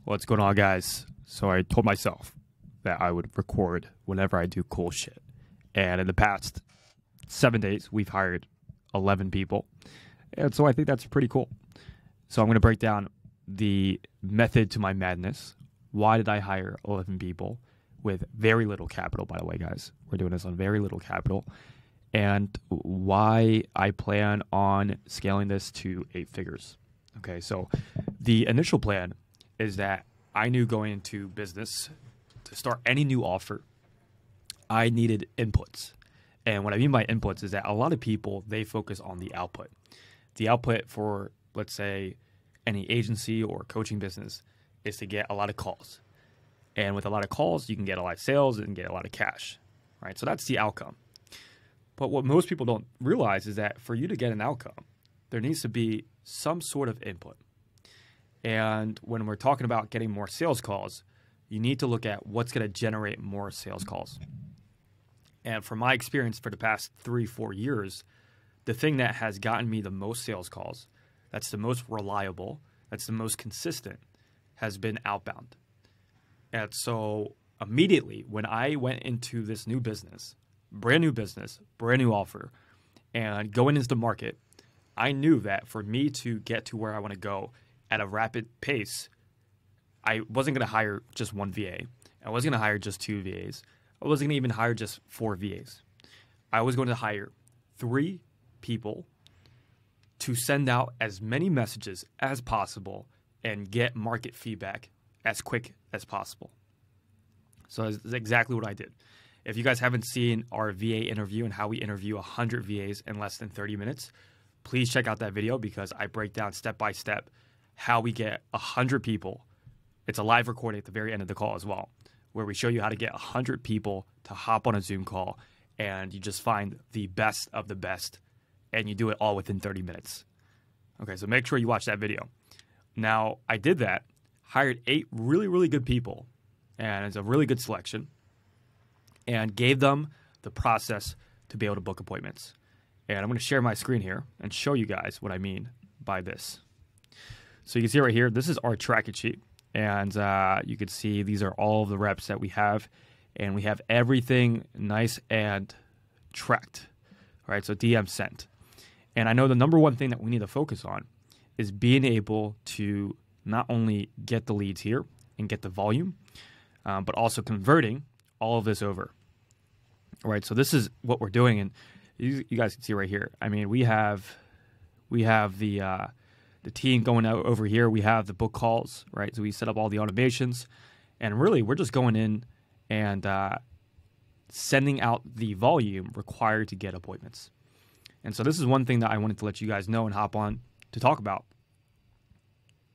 What's going on, guys? So I told myself that I would record whenever I do cool shit. And in the past 7 days, we've hired 11 people. And so I think that's pretty cool. So I'm going to break down the method to my madness. Why did I hire 11 people with very little capital, by the way, guys? We're doing this on very little capital. And why I plan on scaling this to 8 figures. Okay, so the initial plan is that I knew going into business to start any new offer, I needed inputs. And what I mean by inputs is that a lot of people, they focus on the output. The output for, let's say, any agency or coaching business is to get a lot of calls. And with a lot of calls, you can get a lot of sales and get a lot of cash, right? So that's the outcome. But what most people don't realize is that for you to get an outcome, there needs to be some sort of input. And when we're talking about getting more sales calls, you need to look at what's going to generate more sales calls. And from my experience for the past 3-4 years, the thing that has gotten me the most sales calls, that's the most reliable, that's the most consistent, has been outbound. And so immediately when I went into this new business, brand new offer, and going into the market, I knew that for me to get to where I want to go at a rapid pace, I wasn't going to hire just one VA. I wasn't going to hire just 2 VAs. I wasn't going to even hire just 4 VAs. I was going to hire 3 people to send out as many messages as possible and get market feedback as quick as possible. So that's exactly what I did. If you guys haven't seen our VA interview and how we interview 100 VAs in less than 30 minutes, please check out that video because I break down step by step how we get 100 people. It's a live recording at the very end of the call as well, where we show you how to get 100 people to hop on a Zoom call and you just find the best of the best and you do it all within 30 minutes. Okay, so make sure you watch that video. Now, I did that, hired 8 really, really good people, and it's a really good selection, and gave them the process to be able to book appointments. And I'm going to share my screen here and show you guys what I mean by this. So you can see right here, this is our tracking sheet. And you can see these are all of the reps that we have. And we have everything nice and tracked. All right, so DM sent. And I know the number one thing that we need to focus on is being able to not only get the leads here and get the volume, but also converting all of this over. All right, so this is what we're doing. And you guys can see right here. I mean, we have the team going out over here. We have the book calls, right? So we set up all the automations, and really we're just going in and sending out the volume required to get appointments. And so this is one thing that I wanted to let you guys know and hop on to talk about,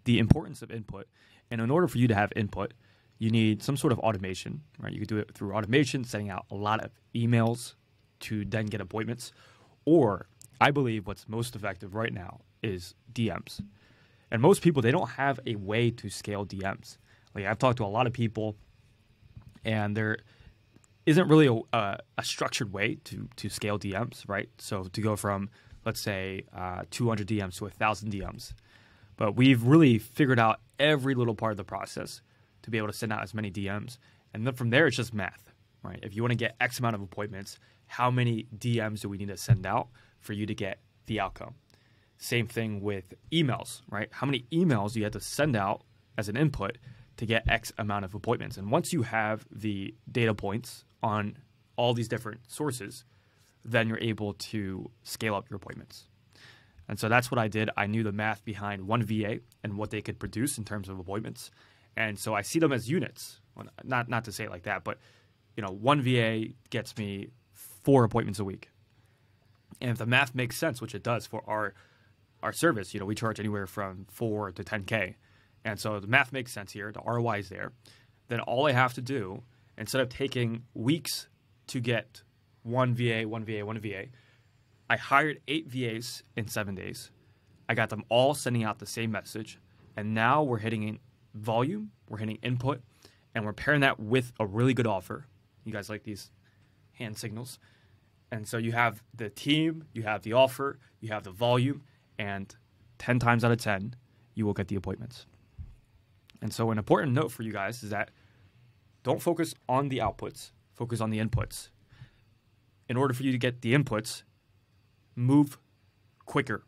the importance of input. And in order for you to have input, you need some sort of automation, right? You could do it through automation, sending out a lot of emails to then get appointments. Or I believe what's most effective right now is DMs. And most people, they don't have a way to scale DMs. Like I've talked to a lot of people, and there isn't really a structured way to scale DMs, right? So to go from, let's say, 200 DMs to 1,000 DMs. But we've really figured out every little part of the process to be able to send out as many DMs. And then from there, it's just math, right? If you want to get X amount of appointments, how many DMs do we need to send out for you to get the outcome? Same thing with emails, right? How many emails do you have to send out as an input to get X amount of appointments? And once you have the data points on all these different sources, then you're able to scale up your appointments. And so that's what I did. I knew the math behind one VA and what they could produce in terms of appointments. And so I see them as units. Well, not to say it like that, but one VA gets me 4 appointments a week. And if the math makes sense, which it does for our service, we charge anywhere from 4 to 10K. And so the math makes sense here. The ROI is there. Then all I have to do, instead of taking weeks to get one VA, I hired 8 VAs in 7 days. I got them all sending out the same message. And now we're hitting volume, we're hitting input, and we're pairing that with a really good offer. You guys like these hand signals? And so you have the team, you have the offer, you have the volume, and 10 times out of 10, you will get the appointments. And so an important note for you guys is that don't focus on the outputs, focus on the inputs. In order for you to get the inputs, move quicker,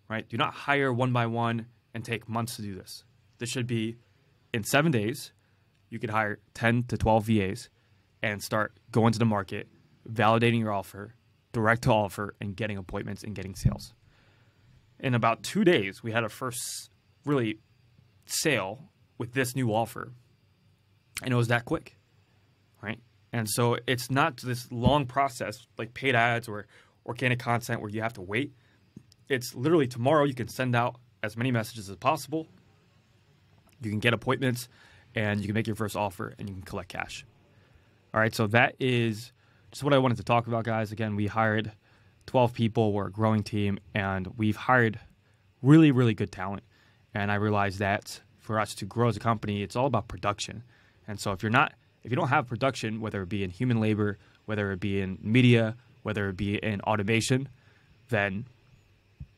right? Do not hire one by one and take months to do this. This should be in 7 days. You could hire 10 to 12 VAs and start going to the market, validating your offer, direct to offer, and getting appointments and getting sales. In about 2 days, we had our first really sale with this new offer, and it was that quick, right? And so it's not this long process like paid ads or organic content where you have to wait. It's literally tomorrow you can send out as many messages as possible. You can get appointments and you can make your first offer and you can collect cash. All right, so that is just what I wanted to talk about, guys. Again, we hired 12 people. We're a growing team, and we've hired really, really good talent. And I realized that for us to grow as a company, it's all about production. And so if you don't have production, whether it be in human labor, whether it be in media, whether it be in automation, then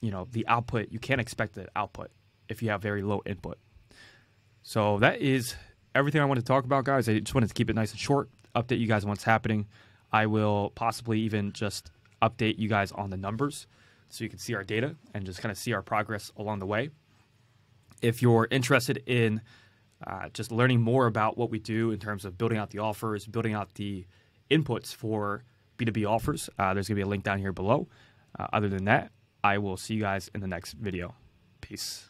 the output, you can't expect the output if you have very low input. So that is everything I want to talk about, guys. I just wanted to keep it nice and short, update you guys on what's happening. I will possibly even just update you guys on the numbers so you can see our data and just kind of see our progress along the way. If you're interested in just learning more about what we do in terms of building out the offers, building out the inputs for B2B offers, there's going to be a link down here below. Other than that, I will see you guys in the next video. Peace.